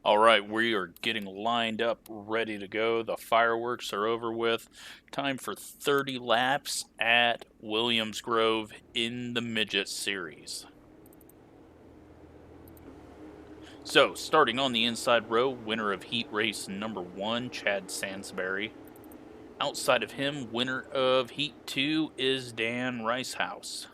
All right, we are getting lined up, ready to go. The fireworks are over with. Time for 30 laps at Williams Grove in the Midget Series. So, starting on the inside row, winner of heat race number 1, Chad Sansbury. Outside of him, winner of heat 2 is Dan Ricehouse.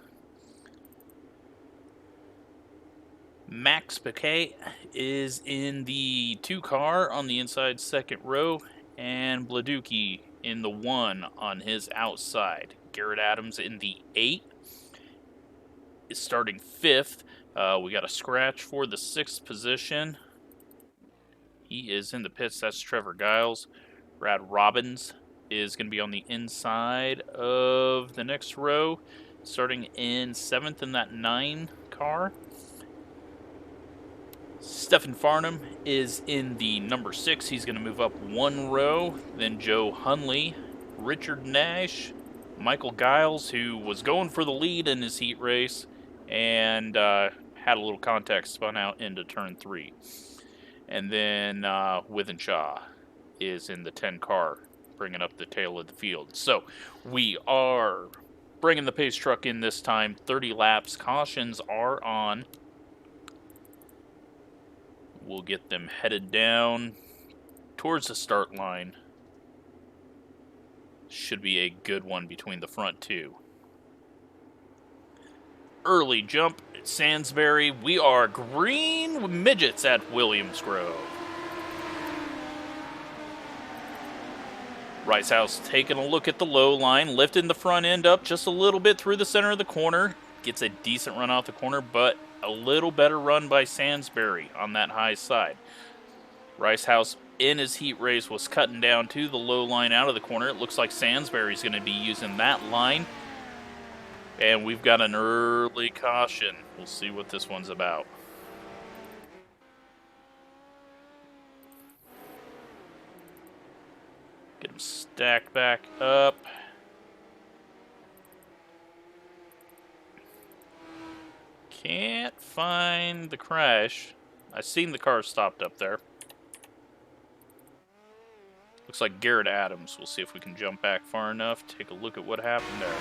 Max Piquet is in the 2 car on the inside second row, and Bladuki in the 1 on his outside. Garrett Adams in the 8 is starting 5th. We got a scratch for the 6th position. He is in the pits. That's Trevor Giles. Brad Robbins is going to be on the inside of the next row, starting in 7th in that 9 car. Stephen Farnham is in the number 6. He's going to move up 1 row. Then Joe Hunley, Richard Nash, Michael Giles, who was going for the lead in his heat race and had a little contact, spun out into turn 3. And then Withenshaw is in the 10 car, bringing up the tail of the field. So we are bringing the pace truck in this time. 30 laps. Cautions are on. We'll get them headed down towards the start line. Should be a good one between the front two. Early jump at Sansbury. We are green midgets at Williams Grove. Ricehouse taking a look at the low line, lifting the front end up just a little bit through the center of the corner. Gets a decent run off the corner, but a little better run by Sansbury on that high side. Ricehouse in his heat race was cutting down to the low line out of the corner. It looks like Sansbury's going to be using that line. And we've got an early caution. We'll see what this one's about. Get him stacked back up. Can't find the crash. I seen the car stopped up there. Looks like Garrett Adams. We'll see if we can jump back far enough. Take a look at what happened there.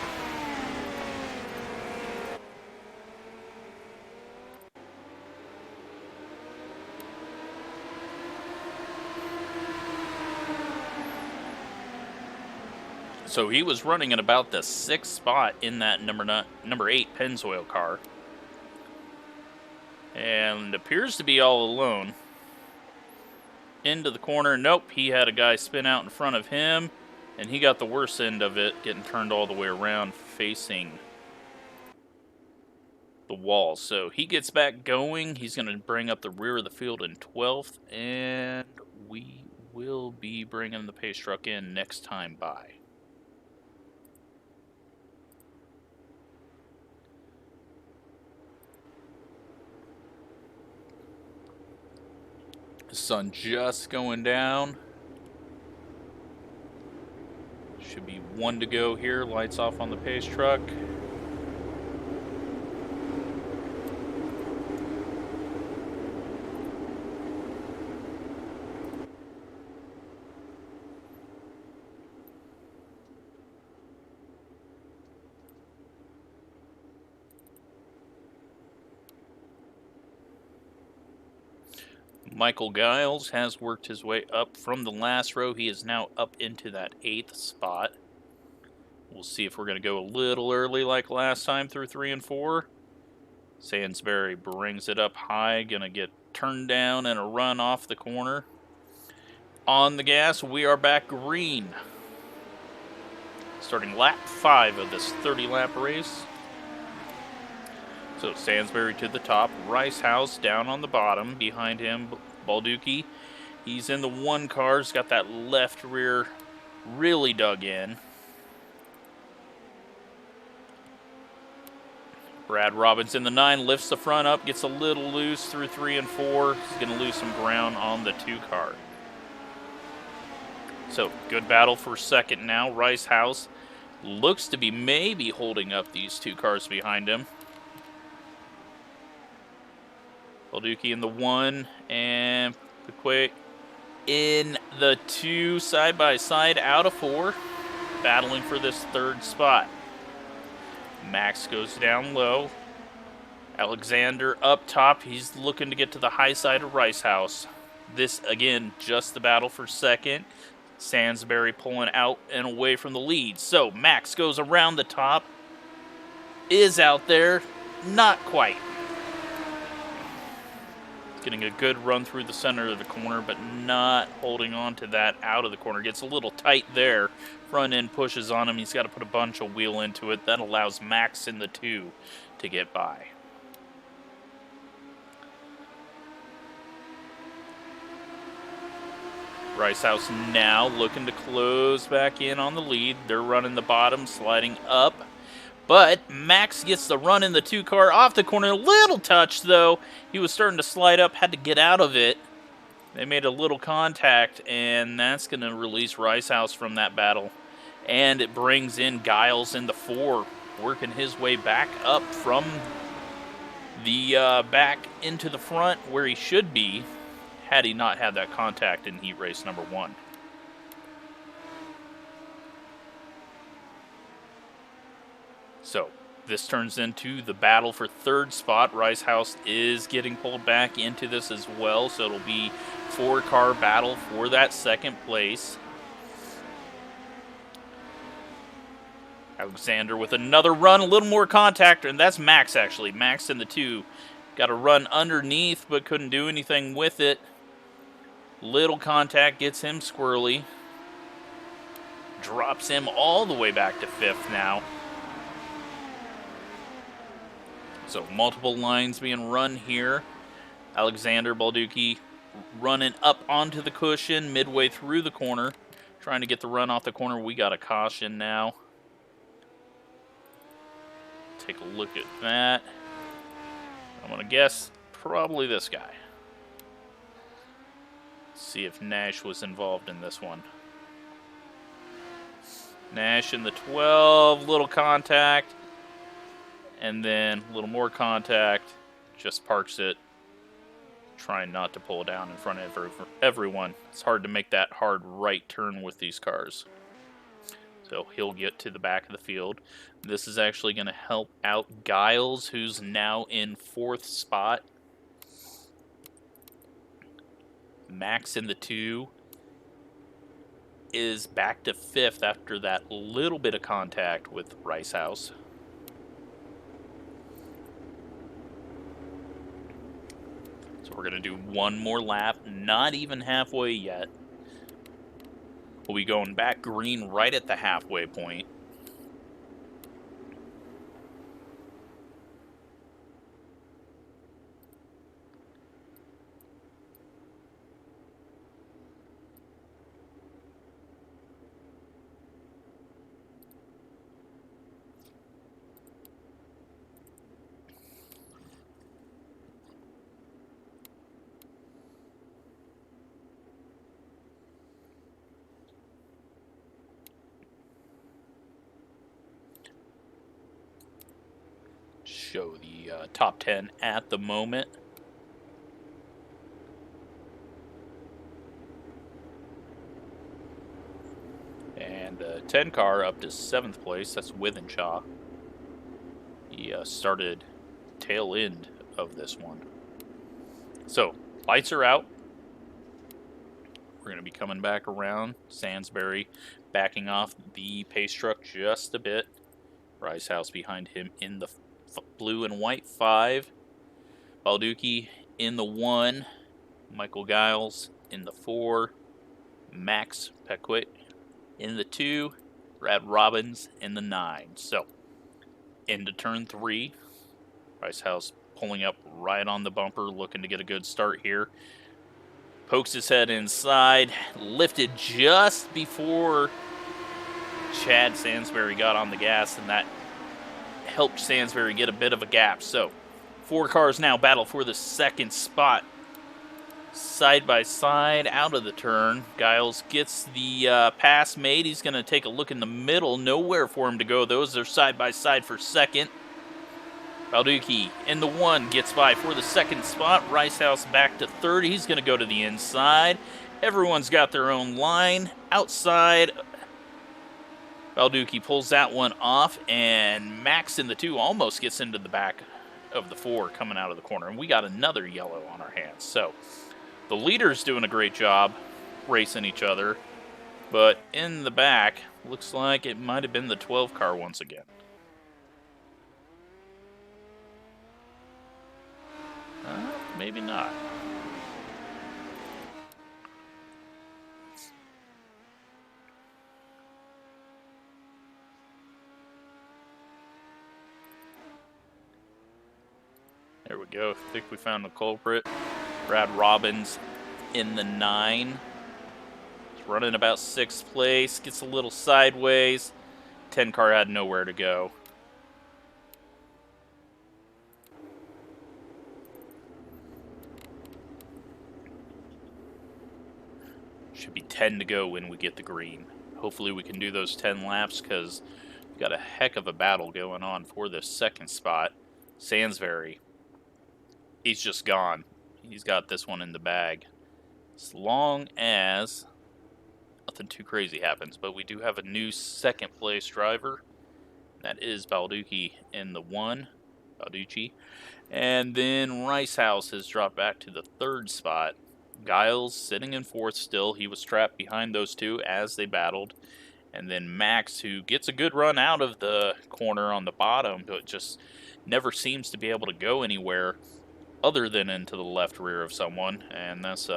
So he was running at about the 6th spot in that number 8 Pennzoil car. And appears to be all alone. Into the corner. Nope, he had a guy spin out in front of him. And he got the worst end of it, getting turned all the way around facing the wall. So he gets back going. He's going to bring up the rear of the field in 12th. And we will be bringing the pace truck in next time by. The sun just going down. Should be 1 to go here. Lights off on the pace truck. Michael Giles has worked his way up from the last row. He is now up into that 8th spot. We'll see if we're going to go a little early like last time through 3 and 4. Sansbury brings it up high. Going to get turned down and a run off the corner. On the gas, we are back green. Starting lap 5 of this 30-lap race. So Sansbury to the top, Ricehouse down on the bottom. Behind him, Balducci. He's in the 1 car. He's got that left rear really dug in. Brad Robbins in the 9, lifts the front up, gets a little loose through 3 and 4. He's going to lose some ground on the 2 car. So good battle for second now. Ricehouse looks to be maybe holding up these 2 cars behind him. Balducci in the 1, and Pequet in the 2 side-by-side out of 4, battling for this 3rd spot. Max goes down low. Alexander up top. He's looking to get to the high side of Rice House. This, again, just the battle for 2nd. Sansbury pulling out and away from the lead. So Max goes around the top. Is out there. Not quite. Getting a good run through the center of the corner, but not holding on to that out of the corner. Gets a little tight there. Front end pushes on him. He's got to put a bunch of wheel into it. That allows Max in the 2 to get by. Rice House now looking to close back in on the lead. They're running the bottom, sliding up. But Max gets the run in the 2 car off the corner. A little touch, though. He was starting to slide up, had to get out of it. They made a little contact, and that's going to release Rice House from that battle. And it brings in Giles in the 4, working his way back up from the back into the front where he should be, had he not had that contact in heat race number 1. So this turns into the battle for 3rd spot. Rice House is getting pulled back into this as well, so it'll be 4-car battle for that 2nd place. Alexander with another run, a little more contact, and that's Max actually. Max in the 2. Got a run underneath, but couldn't do anything with it. Little contact gets him squirrely. Drops him all the way back to 5th now. So multiple lines being run here. Alexander Balducci running up onto the cushion midway through the corner. Trying to get the run off the corner. We got a caution now. Take a look at that. I'm going to guess probably this guy. See if Nash was involved in this one. Nash in the 12, little contact. And then a little more contact, just parks it, trying not to pull down in front of everyone. It's hard to make that hard right turn with these cars. So he'll get to the back of the field. This is actually going to help out Giles, who's now in 4th spot. Max in the 2 is back to 5th after that little bit of contact with Rice House. We're going to do one more lap, not even halfway yet. We'll be going back green right at the halfway point. Show the top 10 at the moment. And the 10 car up to 7th place, that's Withenshaw. He started tail end of this one. So, lights are out. We're going to be coming back around. Sansbury backing off the pace truck just a bit. Rice House behind him in the blue and white 5. Balducci in the 1. Michael Giles in the 4. Max Pequet in the 2. Brad Robbins in the 9. So, into turn 3. Rice House pulling up right on the bumper, looking to get a good start here. Pokes his head inside, lifted just before Chad Sansbury got on the gas, and that helped Sansbury get a bit of a gap. So, 4 cars now battle for the 2nd spot. Side by side out of the turn. Giles gets the pass made. He's going to take a look in the middle. Nowhere for him to go. Those are side by side for 2nd. Balducci in the 1 gets by for the second spot. Ricehouse back to third. He's going to go to the inside. Everyone's got their own line. Outside, Balducci pulls that one off, and Max in the 2 almost gets into the back of the 4 coming out of the corner. And we got another yellow on our hands. So the leader's doing a great job racing each other. But in the back, looks like it might have been the 12 car once again. Maybe not. There we go. I think we found the culprit. Brad Robbins in the 9. He's running about 6th place. Gets a little sideways. 10 car had nowhere to go. Should be 10 to go when we get the green. Hopefully we can do those 10 laps because we've got a heck of a battle going on for this second spot. Sansbury, he's just gone. He's got this one in the bag. As long as nothing too crazy happens, but we do have a new second place driver. That is Balducci in the 1. Balducci. And then Ricehouse has dropped back to the 3rd spot. Giles sitting in 4th still. He was trapped behind those 2 as they battled. And then Max, who gets a good run out of the corner on the bottom, but just never seems to be able to go anywhere other than into the left rear of someone. And that's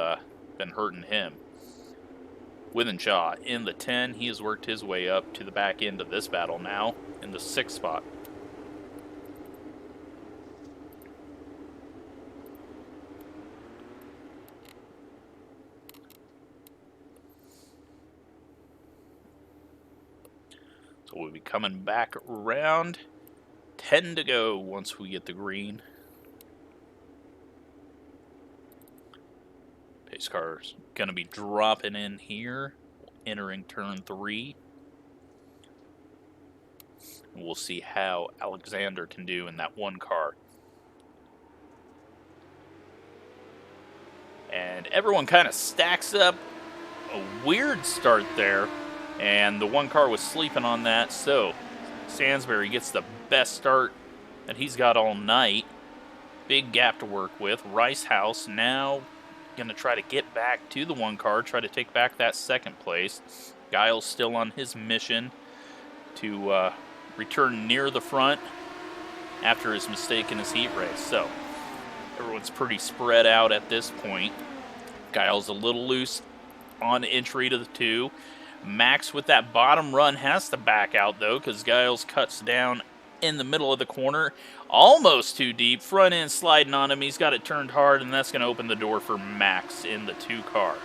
been hurting him. Withenshaw in the 10. He has worked his way up to the back end of this battle now in the 6th spot. So we'll be coming back around. 10 to go once we get the green. Pace car's going to be dropping in here, entering turn 3. And we'll see how Alexander can do in that 1 car. And everyone kind of stacks up. A weird start there. And the 1 car was sleeping on that, so Sansbury gets the best start that he's got all night. Big gap to work with. Ricehouse now going to try to get back to the 1 car, try to take back that 2nd place. Giles still on his mission to return near the front after his mistake in his heat race. So everyone's pretty spread out at this point. Giles a little loose on entry to the 2. Max with that bottom run has to back out though because Giles cuts down in the middle of the corner. Almost too deep. Front end sliding on him. He's got it turned hard, and that's going to open the door for Max in the 2 car.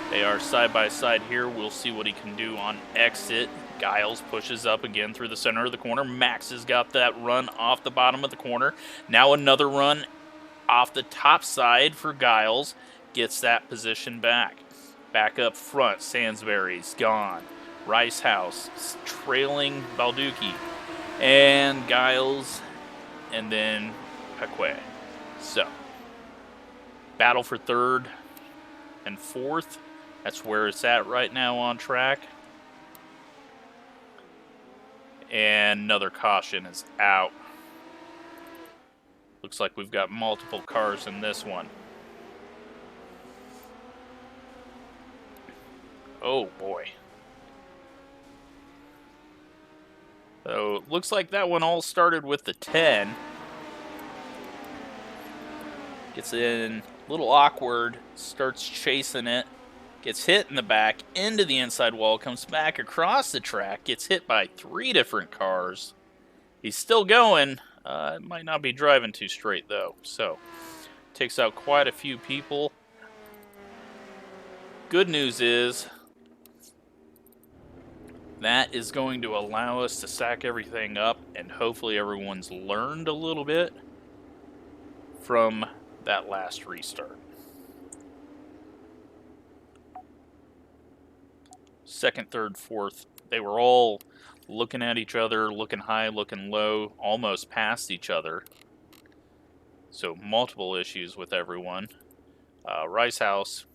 They are side by side here. We'll see what he can do on exit. Giles pushes up again through the center of the corner. Max has got that run off the bottom of the corner. Now another run off the top side for Giles. Gets that position back. Back up front, Sansbury's gone. Ricehouse trailing Balducci. And Giles, and then Paquet. So, battle for 3rd and 4th. That's where it's at right now on track. And another caution is out. Looks like we've got multiple cars in this one. Oh boy. So, looks like that one all started with the 10. Gets in, a little awkward, starts chasing it, gets hit in the back, into the inside wall, comes back across the track, gets hit by 3 different cars. He's still going, might not be driving too straight though, so takes out quite a few people. Good news is, that is going to allow us to stack everything up, and hopefully everyone's learned a little bit from that last restart. 2nd, 3rd, 4th, they were all looking at each other, looking high, looking low, almost past each other. So multiple issues with everyone. Rice House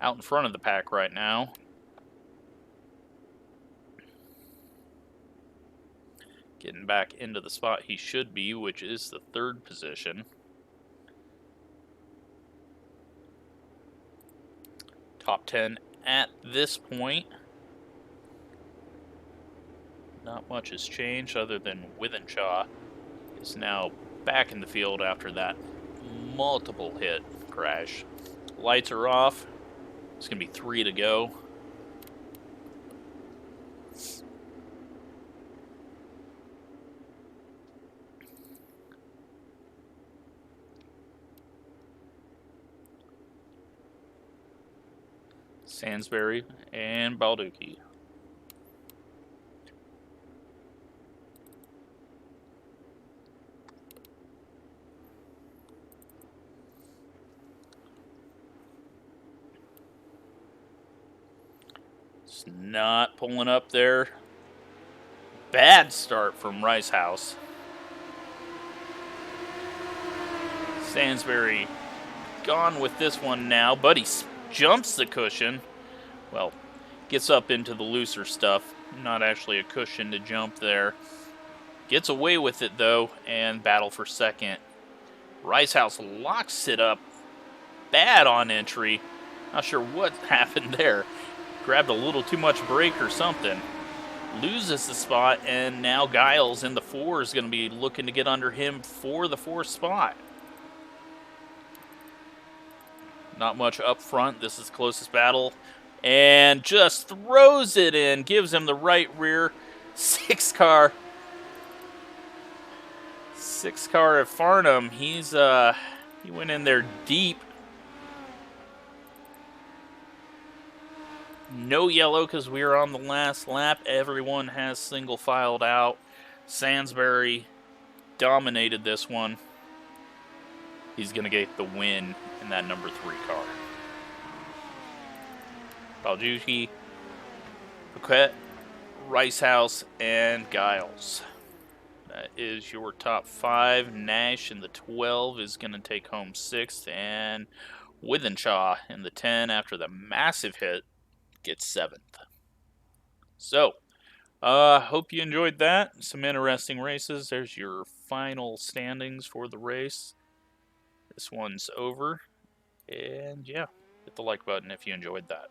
out in front of the pack right now. Getting back into the spot he should be, which is the 3rd position. Top 10 at this point. Not much has changed other than Withenshaw is now back in the field after that multiple hit crash. Lights are off. It's going to be 3 to go. Sansbury and Balducci. It's not pulling up there. Bad start from Rice House. Sansbury gone with this one now, but he jumps the cushion. Well, gets up into the looser stuff. Not actually a cushion to jump there. Gets away with it, though, and battle for second. Rice House locks it up bad on entry. Not sure what happened there. Grabbed a little too much brake or something. Loses the spot, and now Giles in the 4 is going to be looking to get under him for the 4th spot. Not much up front. This is the closest battle. And just throws it in. Gives him the right rear. 6 car. 6 car at Farnham. He went in there deep. No yellow because we are on the last lap. Everyone has single filed out. Sansbury dominated this one. He's going to get the win in that number 3 car. Balducci, Paquette, Rice House, and Giles. That is your top 5. Nash in the 12 is going to take home 6th, and Withenshaw in the 10 after the massive hit gets 7th. So, hope you enjoyed that. Some interesting races. There's your final standings for the race. This one's over. And yeah, hit the like button if you enjoyed that.